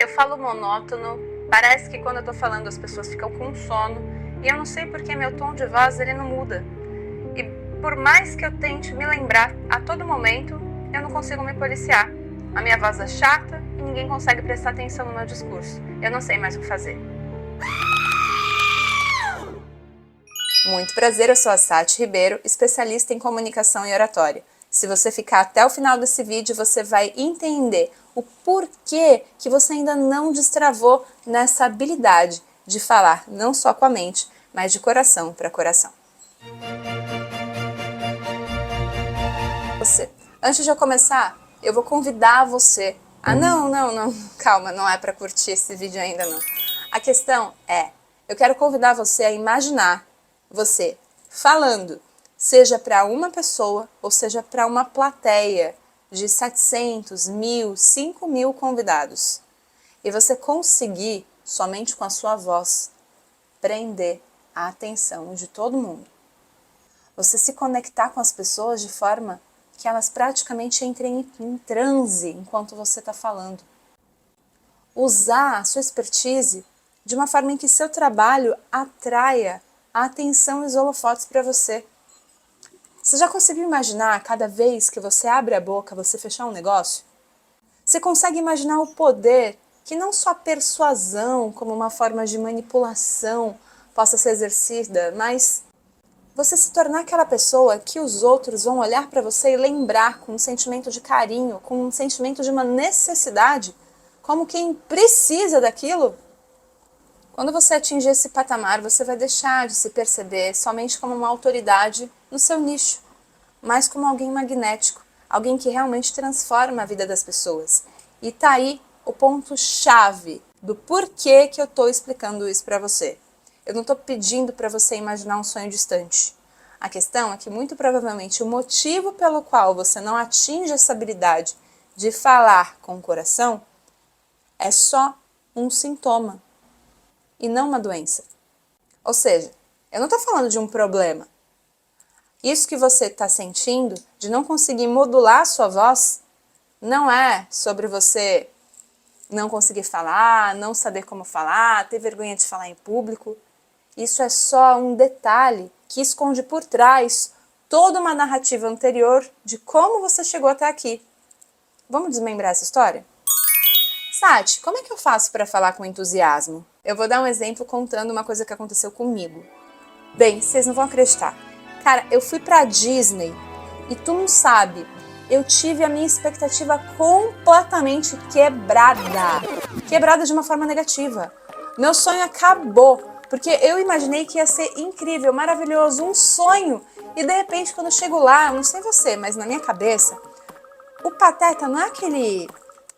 Eu falo monótono, parece que quando eu tô falando as pessoas ficam com sono, e eu não sei porque meu tom de voz ele não muda. E por mais que eu tente me lembrar a todo momento, eu não consigo me policiar. A minha voz é chata e ninguém consegue prestar atenção no meu discurso. Eu não sei mais o que fazer. Muito prazer, eu sou a Sati Ribeiro, especialista em comunicação e oratória. Se você ficar até o final desse vídeo, você vai entender o porquê que você ainda não destravou nessa habilidade de falar não só com a mente, mas de coração para coração. Antes de eu começar, eu vou convidar você a... Não, calma, não é para curtir esse vídeo ainda não. A questão é, eu quero convidar você a imaginar você falando, seja para uma pessoa ou seja para uma plateia de 700, 1000, 5000 convidados. E você conseguir, somente com a sua voz, prender a atenção de todo mundo. Você se conectar com as pessoas de forma que elas praticamente entrem em transe enquanto você está falando. Usar a sua expertise de uma forma em que seu trabalho atraia a atenção e os holofotes para você. Você já conseguiu imaginar cada vez que você abre a boca, você fechar um negócio? Você consegue imaginar o poder que não só a persuasão, como uma forma de manipulação, possa ser exercida, mas você se tornar aquela pessoa que os outros vão olhar para você e lembrar com um sentimento de carinho, com um sentimento de uma necessidade, como quem precisa daquilo? Quando você atingir esse patamar, você vai deixar de se perceber somente como uma autoridade no seu nicho, mas como alguém magnético, alguém que realmente transforma a vida das pessoas. E tá aí o ponto-chave do porquê que eu tô explicando isso para você. Eu não tô pedindo para você imaginar um sonho distante. A questão é que muito provavelmente o motivo pelo qual você não atinge essa habilidade de falar com o coração é só um sintoma e não uma doença. Ou seja, eu não estou falando de um problema. Isso que você está sentindo, de não conseguir modular a sua voz, não é sobre você não conseguir falar, não saber como falar, ter vergonha de falar em público. Isso é só um detalhe que esconde por trás toda uma narrativa anterior de como você chegou até aqui. Vamos desmembrar essa história? Sati, como é que eu faço para falar com entusiasmo? Eu vou dar um exemplo contando uma coisa que aconteceu comigo. Bem, vocês não vão acreditar. Cara, eu fui pra Disney e tu não sabe, eu tive a minha expectativa completamente quebrada. Quebrada de uma forma negativa. Meu sonho acabou, porque eu imaginei que ia ser incrível, maravilhoso, um sonho. E de repente, quando eu chego lá, eu não sei você, mas na minha cabeça, o Pateta não é aquele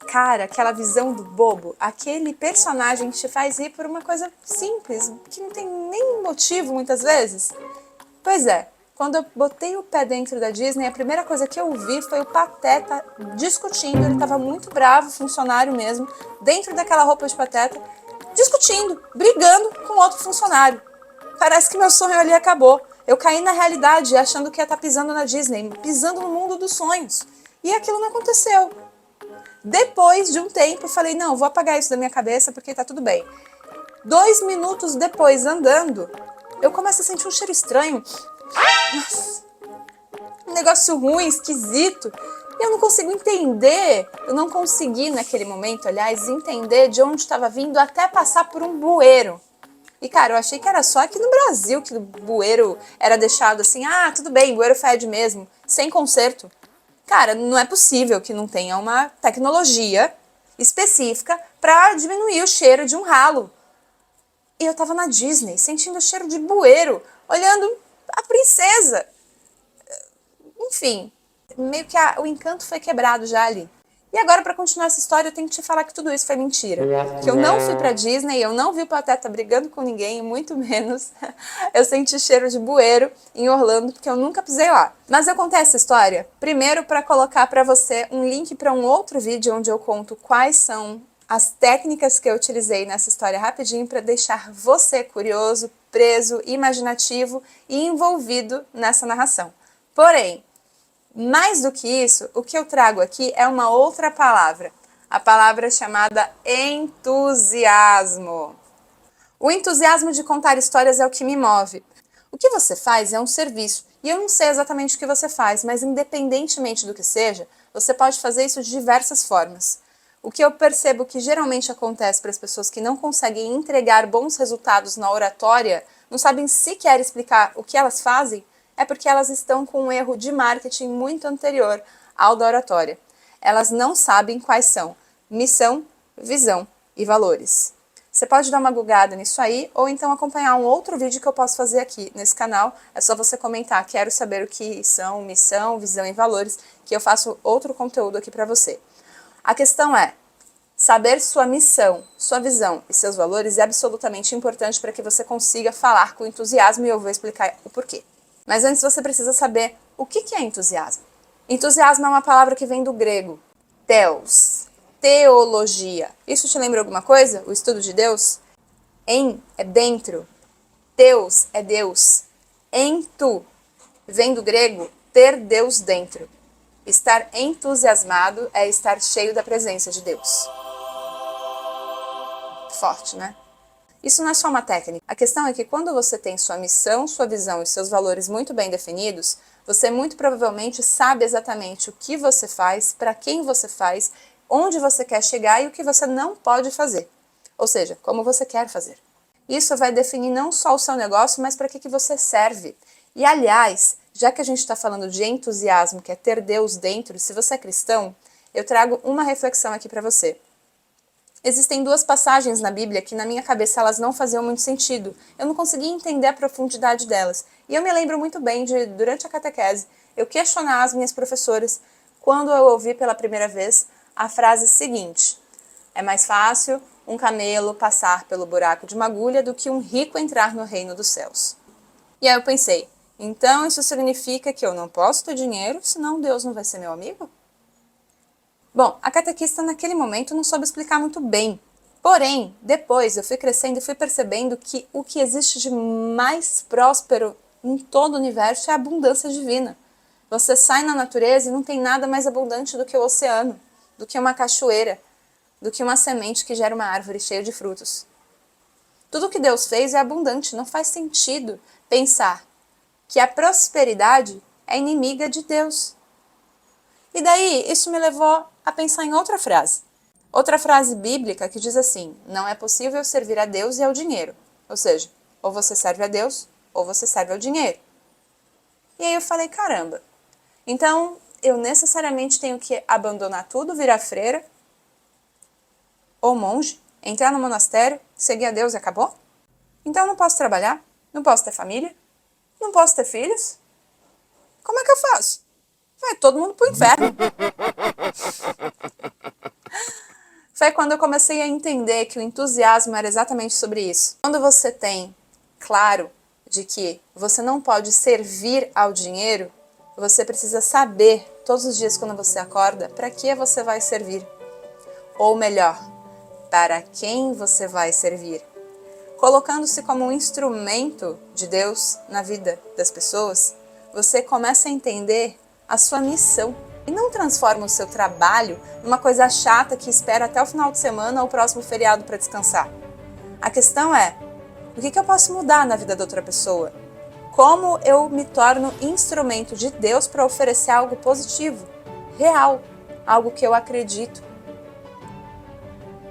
cara, aquela visão do bobo, aquele personagem que te faz rir por uma coisa simples, que não tem nem motivo muitas vezes. Pois é, quando eu botei o pé dentro da Disney, a primeira coisa que eu vi foi o Pateta discutindo, ele estava muito bravo, funcionário mesmo, dentro daquela roupa de Pateta, discutindo, brigando com outro funcionário. Parece que meu sonho ali acabou. Eu caí na realidade achando que ia estar pisando na Disney, pisando no mundo dos sonhos. E aquilo não aconteceu. Depois de um tempo, eu falei, não, vou apagar isso da minha cabeça porque tá tudo bem. 2 minutos depois, andando, eu começo a sentir um cheiro estranho. Nossa, um negócio ruim, esquisito. E eu não consigo entender, eu não consegui naquele momento, aliás, entender de onde estava vindo até passar por um bueiro. E, cara, eu achei que era só aqui no Brasil que o bueiro era deixado assim, ah, tudo bem, bueiro fede mesmo, sem conserto. Cara, não é possível que não tenha uma tecnologia específica para diminuir o cheiro de um ralo. E eu tava na Disney, sentindo o cheiro de bueiro, olhando a princesa. Enfim, meio que o encanto foi quebrado já ali. E agora, para continuar essa história, eu tenho que te falar que tudo isso foi mentira. Que eu não fui pra Disney, eu não vi o Pateta brigando com ninguém, muito menos eu senti cheiro de bueiro em Orlando, porque eu nunca pisei lá. Mas eu contei essa história, primeiro para colocar para você um link para um outro vídeo onde eu conto quais são as técnicas que eu utilizei nessa história rapidinho para deixar você curioso, preso, imaginativo e envolvido nessa narração. Porém, mais do que isso, o que eu trago aqui é uma outra palavra. A palavra é chamada entusiasmo. O entusiasmo de contar histórias é o que me move. O que você faz é um serviço, e eu não sei exatamente o que você faz, mas independentemente do que seja, você pode fazer isso de diversas formas. O que eu percebo que geralmente acontece para as pessoas que não conseguem entregar bons resultados na oratória, não sabem sequer explicar o que elas fazem, é porque elas estão com um erro de marketing muito anterior ao da oratória. Elas não sabem quais são missão, visão e valores. Você pode dar uma googada nisso aí, ou então acompanhar um outro vídeo que eu posso fazer aqui nesse canal. É só você comentar, quero saber o que são missão, visão e valores, que eu faço outro conteúdo aqui para você. A questão é, saber sua missão, sua visão e seus valores é absolutamente importante para que você consiga falar com entusiasmo, e eu vou explicar o porquê. Mas antes você precisa saber o que é entusiasmo. Entusiasmo é uma palavra que vem do grego, theos, teologia. Isso te lembra alguma coisa? O estudo de Deus? En é dentro, theos é Deus, ento vem do grego ter Deus dentro. Estar entusiasmado é estar cheio da presença de Deus. Forte, né? Isso não é só uma técnica. A questão é que quando você tem sua missão, sua visão e seus valores muito bem definidos, você muito provavelmente sabe exatamente o que você faz, para quem você faz, onde você quer chegar e o que você não pode fazer. Ou seja, como você quer fazer. Isso vai definir não só o seu negócio, mas para que você serve. E aliás, já que a gente está falando de entusiasmo, que é ter Deus dentro, se você é cristão, eu trago uma reflexão aqui para você. Existem duas passagens na Bíblia que na minha cabeça elas não faziam muito sentido. Eu não conseguia entender a profundidade delas. E eu me lembro muito bem de, durante a catequese, eu questionar as minhas professoras quando eu ouvi pela primeira vez a frase seguinte: é mais fácil um camelo passar pelo buraco de uma agulha do que um rico entrar no reino dos céus. E aí eu pensei, então isso significa que eu não posso ter dinheiro, senão Deus não vai ser meu amigo? Bom, a catequista naquele momento não soube explicar muito bem. Porém, depois eu fui crescendo e fui percebendo que o que existe de mais próspero em todo o universo é a abundância divina. Você sai na natureza e não tem nada mais abundante do que o oceano, do que uma cachoeira, do que uma semente que gera uma árvore cheia de frutos. Tudo que Deus fez é abundante, não faz sentido pensar que a prosperidade é inimiga de Deus. E daí, isso me levou a pensar em outra frase. Outra frase bíblica que diz assim, não é possível servir a Deus e ao dinheiro. Ou seja, ou você serve a Deus, ou você serve ao dinheiro. E aí eu falei, caramba, então eu necessariamente tenho que abandonar tudo, virar freira, ou monge, entrar no monastério, seguir a Deus e acabou? Então eu não posso trabalhar, não posso ter família, não posso ter filhos? Como é que eu faço? Vai todo mundo pro inferno. Foi quando eu comecei a entender que o entusiasmo era exatamente sobre isso. Quando você tem claro de que você não pode servir ao dinheiro, você precisa saber todos os dias quando você acorda para que você vai servir. Ou melhor, para quem você vai servir. Colocando-se como um instrumento de Deus na vida das pessoas, você começa a entender a sua missão e não transforma o seu trabalho numa coisa chata que espera até o final de semana ou o próximo feriado para descansar. A questão é, o que eu posso mudar na vida da outra pessoa? Como eu me torno instrumento de Deus para oferecer algo positivo, real, algo que eu acredito?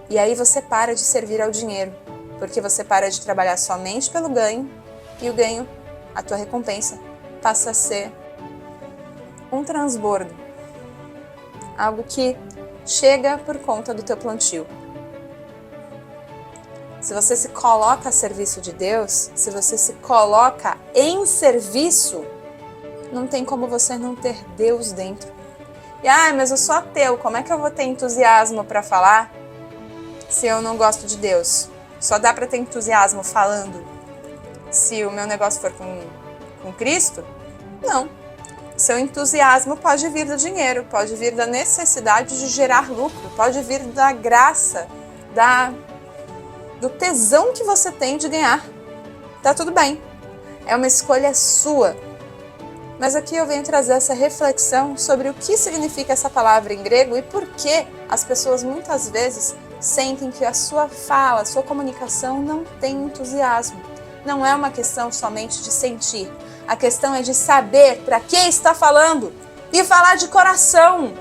E aí você para de servir ao dinheiro, porque você para de trabalhar somente pelo ganho, e o ganho, a tua recompensa, passa a ser um transbordo, algo que chega por conta do teu plantio. Se você se coloca a serviço de Deus, se você se coloca em serviço, não tem como você não ter Deus dentro. E mas eu sou ateu, como é que eu vou ter entusiasmo para falar se eu não gosto de Deus? Só dá para ter entusiasmo falando se o meu negócio for com Cristo? Não. Seu entusiasmo pode vir do dinheiro, pode vir da necessidade de gerar lucro, pode vir da graça, do tesão que você tem de ganhar. Tá tudo bem. É uma escolha sua. Mas aqui eu venho trazer essa reflexão sobre o que significa essa palavra em grego e por que as pessoas muitas vezes sentem que a sua fala, a sua comunicação não tem entusiasmo. Não é uma questão somente de sentir. A questão é de saber para que está falando e falar de coração.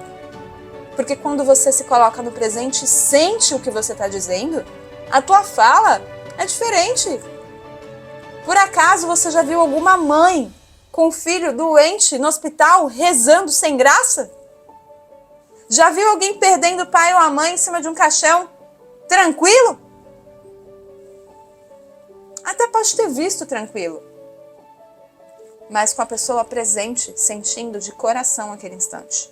Porque quando você se coloca no presente e sente o que você está dizendo, a tua fala é diferente. Por acaso você já viu alguma mãe com o filho doente no hospital rezando sem graça? Já viu alguém perdendo o pai ou a mãe em cima de um caixão? Tranquilo? Até pode ter visto tranquilo. Mas com a pessoa presente, sentindo de coração aquele instante.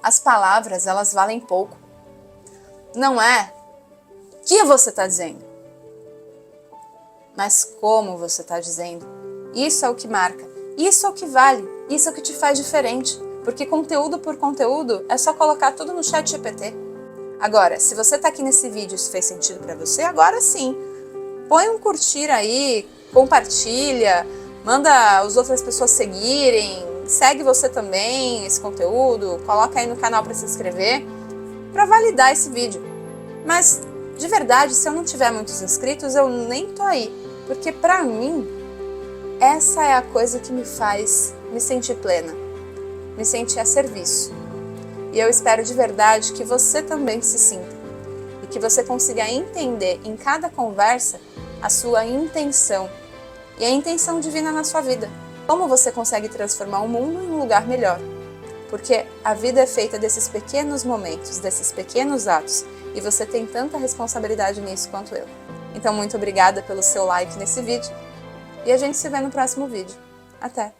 As palavras, elas valem pouco. Não é o que você está dizendo, mas como você está dizendo. Isso é o que marca, isso é o que vale, isso é o que te faz diferente. Porque conteúdo por conteúdo é só colocar tudo no chat GPT. Agora, se você está aqui nesse vídeo e isso fez sentido para você, agora sim, põe um curtir aí, compartilha, manda as outras pessoas seguirem, segue você também esse conteúdo, coloca aí no canal para se inscrever, para validar esse vídeo. Mas, de verdade, se eu não tiver muitos inscritos, eu nem tô aí. Porque para mim, essa é a coisa que me faz me sentir plena, me sentir a serviço. E eu espero de verdade que você também se sinta. E que você consiga entender em cada conversa a sua intenção. E a intenção divina na sua vida. Como você consegue transformar o mundo em um lugar melhor. Porque a vida é feita desses pequenos momentos, desses pequenos atos. E você tem tanta responsabilidade nisso quanto eu. Então, muito obrigada pelo seu like nesse vídeo. E a gente se vê no próximo vídeo. Até!